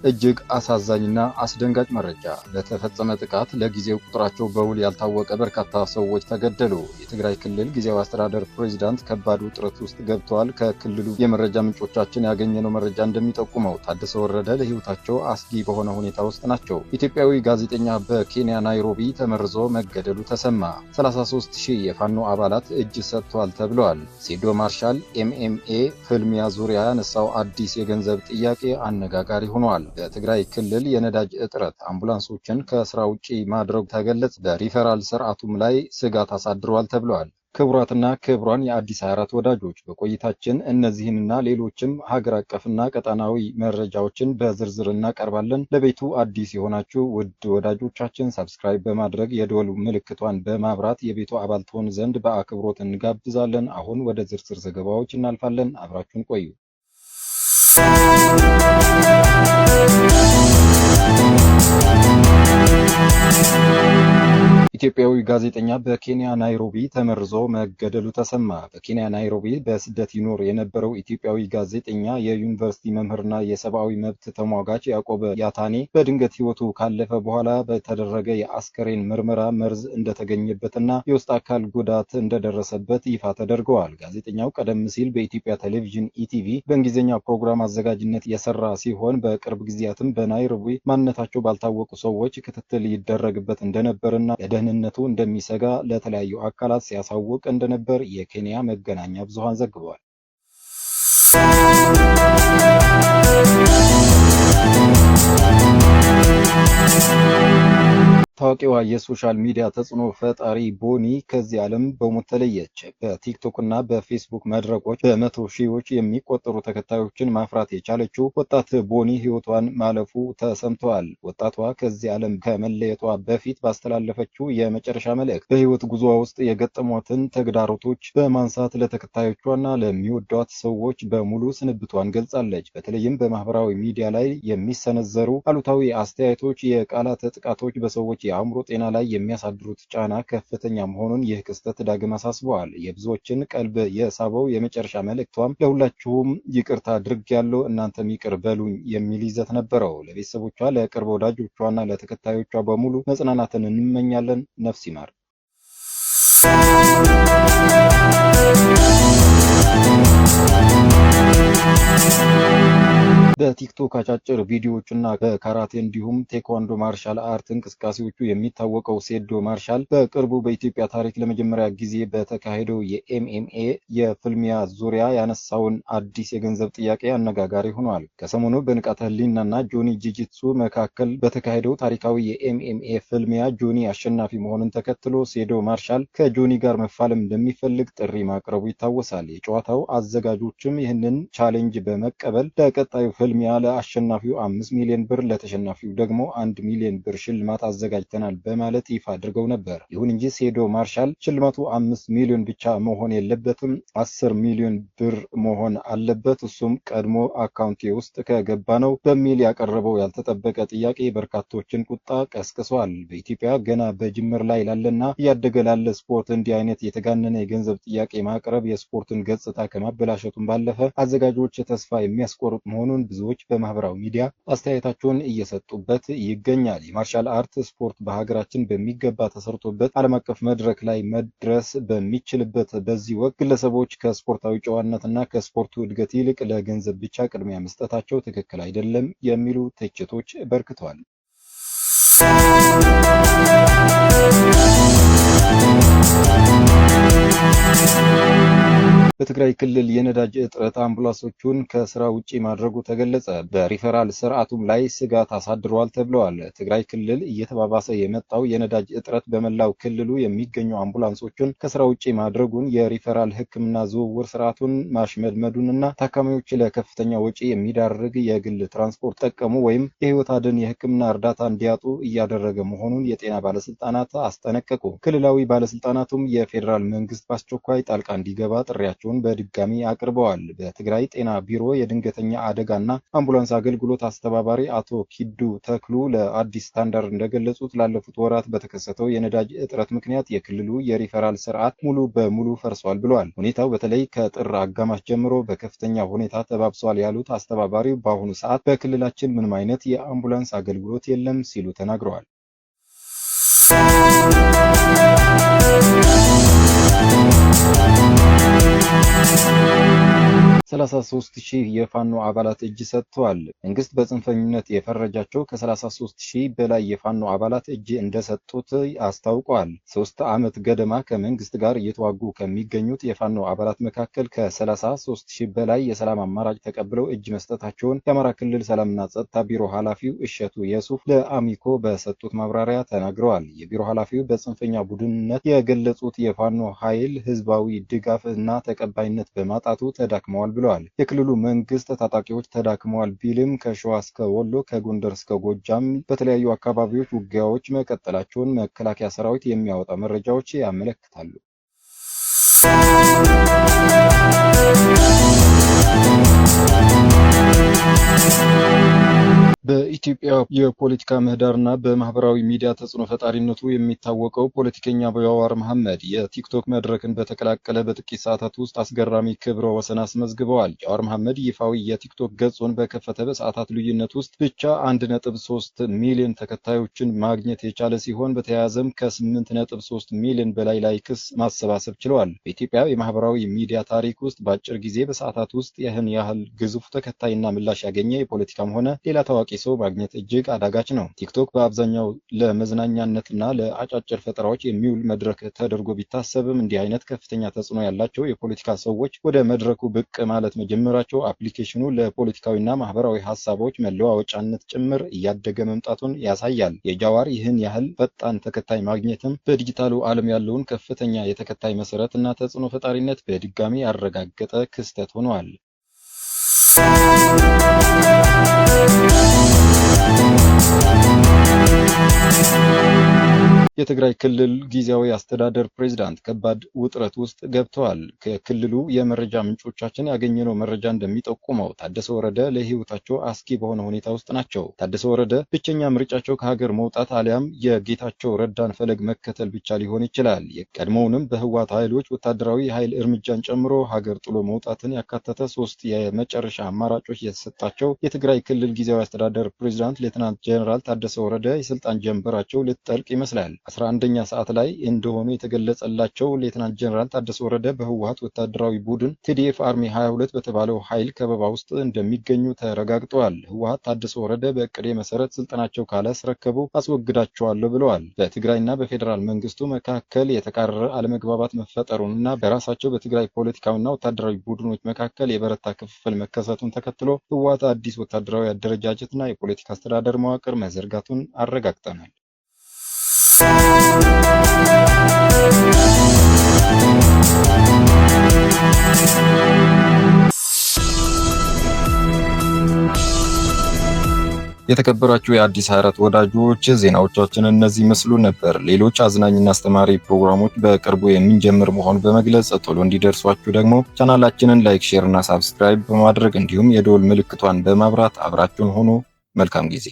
እጅግ አሳዛኝና አስደንጋጭ መረጃ። ለተፈጸመ ጥቃት ለጊዜው ቁጥራቸው በውል ያልታወቀ በርካታ ሰዎች ተገደሉ። የትግራይ ክልል ጊዜያዊ አስተዳደር ፕሬዝዳንት ከባድ ውጥረት ውስጥ ገብተዋል። ከክልሉ የመረጃ ምንጮቻችን ያገኘነው መረጃ እንደሚጠቁመው ታደሰ ወረደ ለሕይወታቸው አስጊ በሆነ ሁኔታ ውስጥ ናቸው። ኢትዮጵያዊ ጋዜጠኛ በኬንያ ናይሮቢ ተመርዞ መገደሉ ተሰማ። 33,000 የፋኖ አባላት እጅ ሰጥቷል ተብለዋል። ሴዶ ማርሻል ኤምኤምኤ ፍልሚያ ዙሪያ ያነሳው አዲስ የገንዘብ ጥያቄ አነጋጋሪ ሆኗል። በትግራይ ክልል የነዳጅ እጥረት አምቡላንሶችን ከስራ ውጪ ማድረግ ተገለጸ። በሪፈራል ስርዓቱም ላይ ስጋት አሳድሯል ተብሏል። ክቡራትና ክቡራን የአዲስ 24 ወዳጆች በቆይታችን እነዚህንና ሌሎችም ሀገር አቀፍና ቀጣናዊ መረጃዎችን በዝርዝር እናቀርባለን። ለቤቱ አዲስ የሆናችሁ ውድ ወዳጆቻችን ሰብስክራይብ በማድረግ የደወል ምልክቷን በማብራት የቤቱ አባል ትሆኑ ዘንድ በአክብሮት እንጋብዛለን። አሁን ወደ ዝርዝር ዘገባዎች እናልፋለን። አብራችሁን ቆዩ። ኢትዮጵያዊ ጋዜጠኛ በኬንያ ናይሮቢ ተመርዞ መገደሉ ተሰማ። በኬንያ ናይሮቢ በስደት ይኖር የነበረው ኢትዮጵያዊ ጋዜጠኛ የዩኒቨርሲቲ መምህርና የሰብአዊ መብት ተሟጋች ያዕቆብ ያታኔ በድንገት ሕይወቱ ካለፈ በኋላ በተደረገ የአስከሬን ምርመራ መርዝ እንደተገኘበትና የውስጥ አካል ጉዳት እንደደረሰበት ይፋ ተደርገዋል። ጋዜጠኛው ቀደም ሲል በኢትዮጵያ ቴሌቪዥን ኢቲቪ በእንግሊዝኛ ፕሮግራም አዘጋጅነት የሰራ ሲሆን በቅርብ ጊዜያትም በናይሮቢ ማንነታቸው ባልታወቁ ሰዎች ክትትል ይደረግበት እንደነበርና ደህንነቱ እንደሚሰጋ ለተለያዩ አካላት ሲያሳውቅ እንደነበር የኬንያ መገናኛ ብዙሃን ዘግበዋል። ታዋቂዋ የሶሻል ሚዲያ ተጽዕኖ ፈጣሪ ቦኒ ከዚህ ዓለም በሞት ተለየች። በቲክቶክ እና በፌስቡክ መድረኮች በመቶ ሺዎች የሚቆጠሩ ተከታዮችን ማፍራት የቻለችው ወጣት ቦኒ ሕይወቷን ማለፉ ተሰምተዋል። ወጣቷ ከዚህ ዓለም ከመለየቷ በፊት ባስተላለፈችው የመጨረሻ መልእክት በሕይወት ጉዞዋ ውስጥ የገጠሟትን ተግዳሮቶች በማንሳት ለተከታዮቿና ለሚወዷት ሰዎች በሙሉ ስንብቷን ገልጻለች። በተለይም በማህበራዊ ሚዲያ ላይ የሚሰነዘሩ አሉታዊ አስተያየቶች፣ የቃላት ጥቃቶች በሰዎች የአእምሮ ጤና ላይ የሚያሳድሩት ጫና ከፍተኛ መሆኑን ይህ ክስተት ዳግም አሳስበዋል። የብዙዎችን ቀልብ የሳበው የመጨረሻ መልእክቷም ለሁላችሁም ይቅርታ አድርጌያለሁ፣ እናንተም ይቅር በሉኝ የሚል ይዘት ነበረው። ለቤተሰቦቿ፣ ለቅርብ ወዳጆቿና ለተከታዮቿ በሙሉ መጽናናትን እንመኛለን። ነፍስ ይማር። በቲክቶክ አጫጭር ቪዲዮዎችና በካራቴ እንዲሁም ቴኳንዶ ማርሻል አርት እንቅስቃሴዎቹ የሚታወቀው ሴዶ ማርሻል በቅርቡ በኢትዮጵያ ታሪክ ለመጀመሪያ ጊዜ በተካሄደው የኤምኤምኤ የፍልሚያ ዙሪያ ያነሳውን አዲስ የገንዘብ ጥያቄ አነጋጋሪ ሆኗል። ከሰሞኑ በንቃተ ህሊናና ጆኒ ጂጂትሱ መካከል በተካሄደው ታሪካዊ የኤምኤምኤ ፍልሚያ ጆኒ አሸናፊ መሆኑን ተከትሎ ሴዶ ማርሻል ከጆኒ ጋር መፋለም እንደሚፈልግ ጥሪ ማቅረቡ ይታወሳል። የጨዋታው አዘጋጆችም ይህንን ቻሌንጅ በመቀበል ለቀጣዩ ፍልሚያ ለአሸናፊው 5 ሚሊዮን ብር ለተሸናፊው ደግሞ 1 ሚሊዮን ብር ሽልማት አዘጋጅተናል በማለት ይፋ አድርገው ነበር። ይሁን እንጂ ሴዶ ማርሻል ሽልማቱ 5 ሚሊዮን ብቻ መሆን የለበትም፣ 10 ሚሊዮን ብር መሆን አለበት፣ እሱም ቀድሞ አካውንቴ ውስጥ ከገባ ነው በሚል ያቀረበው ያልተጠበቀ ጥያቄ በርካቶችን ቁጣ ቀስቅሷል። በኢትዮጵያ ገና በጅምር ላይ ላለና እያደገ ላለ ስፖርት እንዲህ አይነት የተጋነነ የገንዘብ ጥያቄ ማቅረብ የስፖርትን ገጽታ ከማበላሸቱም ባለፈ አዘጋጆች ተስፋ የሚያስቆርጥ መሆኑን ብዙዎች በማህበራዊ ሚዲያ አስተያየታቸውን እየሰጡበት ይገኛል። የማርሻል አርት ስፖርት በሀገራችን በሚገባ ተሰርቶበት ዓለም አቀፍ መድረክ ላይ መድረስ በሚችልበት በዚህ ወቅት ግለሰቦች ከስፖርታዊ ጨዋነትና ከስፖርቱ እድገት ይልቅ ለገንዘብ ብቻ ቅድሚያ መስጠታቸው ትክክል አይደለም የሚሉ ትችቶች በርክተዋል። በትግራይ ክልል የነዳጅ እጥረት አምቡላንሶቹን ከስራ ውጪ ማድረጉ ተገለጸ። በሪፈራል ስርዓቱም ላይ ስጋት አሳድሯል ተብለዋል። ትግራይ ክልል እየተባባሰ የመጣው የነዳጅ እጥረት በመላው ክልሉ የሚገኙ አምቡላንሶቹን ከስራ ውጪ ማድረጉን፣ የሪፈራል ሕክምና ዝውውር ስርዓቱን ማሽመድመዱንና ታካሚዎች ለከፍተኛ ወጪ የሚዳርግ የግል ትራንስፖርት ጠቀሙ ወይም የህይወት አድን የሕክምና እርዳታ እንዲያጡ እያደረገ መሆኑን የጤና ባለስልጣናት አስጠነቀቁ። ክልላዊ ባለስልጣናቱም የፌዴራል መንግስት በአስቸኳይ ጣልቃ እንዲገባ ጥሪያቸው ቅሬታቸውን በድጋሚ አቅርበዋል። በትግራይ ጤና ቢሮ የድንገተኛ አደጋና አምቡላንስ አገልግሎት አስተባባሪ አቶ ኪዱ ተክሉ ለአዲስ ስታንዳርድ እንደገለጹት ላለፉት ወራት በተከሰተው የነዳጅ እጥረት ምክንያት የክልሉ የሪፈራል ስርዓት ሙሉ በሙሉ ፈርሷል ብለዋል። ሁኔታው በተለይ ከጥር አጋማሽ ጀምሮ በከፍተኛ ሁኔታ ተባብሷል ያሉት አስተባባሪው በአሁኑ ሰዓት በክልላችን ምንም አይነት የአምቡላንስ አገልግሎት የለም ሲሉ ተናግረዋል። 33,000 የፋኖ አባላት እጅ ሰጥተዋል። መንግስት በጽንፈኝነት የፈረጃቸው ከ33,000 በላይ የፋኖ አባላት እጅ እንደሰጡት አስታውቋል። 3 ዓመት ገደማ ከመንግስት ጋር እየተዋጉ ከሚገኙት የፋኖ አባላት መካከል ከ33,000 በላይ የሰላም አማራጭ ተቀብለው እጅ መስጠታቸውን የአማራ ክልል ሰላምና ጸጥታ ቢሮ ኃላፊው እሸቱ የሱፍ ለአሚኮ በሰጡት ማብራሪያ ተናግረዋል። የቢሮ ኃላፊው በጽንፈኛ ቡድንነት የገለጹት የፋኖ ኃይል ህዝባዊ ድጋፍ እና ተቀባይነት በማጣቱ ተዳክመዋል ብለዋል። የክልሉ መንግስት ታጣቂዎች ተዳክመዋል ቢልም ከሸዋ እስከ ወሎ ከጎንደር እስከ ጎጃም በተለያዩ አካባቢዎች ውጊያዎች መቀጠላቸውን መከላከያ ሰራዊት የሚያወጣ መረጃዎች ያመለክታሉ። በኢትዮጵያ የፖለቲካ ምህዳርና በማህበራዊ ሚዲያ ተጽዕኖ ፈጣሪነቱ የሚታወቀው ፖለቲከኛ ጃዋር መሐመድ የቲክቶክ መድረክን በተቀላቀለ በጥቂት ሰዓታት ውስጥ አስገራሚ ክብረ ወሰን አስመዝግበዋል። ጃዋር መሐመድ ይፋዊ የቲክቶክ ገጹን በከፈተ በሰዓታት ልዩነት ውስጥ ብቻ 1.3 ሚሊዮን ተከታዮችን ማግኘት የቻለ ሲሆን በተያያዘም ከ8.3 ሚሊዮን በላይ ላይክስ ማሰባሰብ ችለዋል። በኢትዮጵያ የማህበራዊ ሚዲያ ታሪክ ውስጥ በአጭር ጊዜ በሰዓታት ውስጥ ይህን ያህል ግዙፍ ተከታይና ምላሽ ያገኘ የፖለቲካም ሆነ ሌላ ታዋቂ ሰው ማግኘት እጅግ አዳጋች ነው። ቲክቶክ በአብዛኛው ለመዝናኛነትና ለአጫጭር ፈጠራዎች የሚውል መድረክ ተደርጎ ቢታሰብም እንዲህ አይነት ከፍተኛ ተጽዕኖ ያላቸው የፖለቲካ ሰዎች ወደ መድረኩ ብቅ ማለት መጀመራቸው አፕሊኬሽኑ ለፖለቲካዊና ማህበራዊ ሀሳቦች መለዋወጫነት ጭምር እያደገ መምጣቱን ያሳያል። የጃዋር ይህን ያህል ፈጣን ተከታይ ማግኘትም በዲጂታሉ ዓለም ያለውን ከፍተኛ የተከታይ መሰረት እና ተጽዕኖ ፈጣሪነት በድጋሚ ያረጋገጠ ክስተት ሆኗል። የትግራይ ክልል ጊዜያዊ አስተዳደር ፕሬዝዳንት ከባድ ውጥረት ውስጥ ገብተዋል። ከክልሉ የመረጃ ምንጮቻችን ያገኘነው መረጃ እንደሚጠቁመው ታደሰ ወረደ ለህይወታቸው አስጊ በሆነ ሁኔታ ውስጥ ናቸው። ታደሰ ወረደ ብቸኛ ምርጫቸው ከሀገር መውጣት አሊያም የጌታቸው ረዳን ፈለግ መከተል ብቻ ሊሆን ይችላል። የቀድሞውንም በህወሓት ኃይሎች ወታደራዊ ኃይል እርምጃን ጨምሮ ሀገር ጥሎ መውጣትን ያካተተ 3 የመጨረሻ አማራጮች የተሰጣቸው የትግራይ ክልል ጊዜያዊ አስተዳደር ፕሬዝዳንት ሌተናንት ጀነራል ታደሰ ወረደ የስልጣን ጀንበራቸው ልትጠልቅ ይመስላል። 11ኛ ሰዓት ላይ እንደሆኑ የተገለጸላቸው ሌተናንት ጀነራል ታደሰ ወረደ በህወሓት ወታደራዊ ቡድን ቲዲኤፍ አርሚ 22 በተባለው ኃይል ከበባ ውስጥ እንደሚገኙ ተረጋግጠዋል። ህወሓት ታደሰ ወረደ በእቅዴ መሰረት ስልጣናቸው ካላስረከቡ አስወግዳቸዋለሁ ብለዋል። በትግራይና በፌዴራል መንግስቱ መካከል የተካረረ አለመግባባት መፈጠሩንና በራሳቸው በትግራይ ፖለቲካዊና ወታደራዊ ቡድኖች መካከል የበረታ ክፍፍል መከሰቱን ተከትሎ ህወሓት አዲስ ወታደራዊ አደረጃጀትና የፖለቲካ አስተዳደር መዋቅር መዘርጋቱን አረጋግጠናል። የተከበራችሁ የአዲስ 24 ወዳጆች ዜናዎቻችን እነዚህ መስሉ ነበር። ሌሎች አዝናኝና አስተማሪ ፕሮግራሞች በቅርቡ የምንጀምር መሆኑን በመግለጽ ቶሎ እንዲደርሷችሁ ደግሞ ቻናላችንን ላይክ፣ ሼር እና ሳብስክራይብ በማድረግ እንዲሁም የደወል ምልክቷን በማብራት አብራችሁን ሆኖ መልካም ጊዜ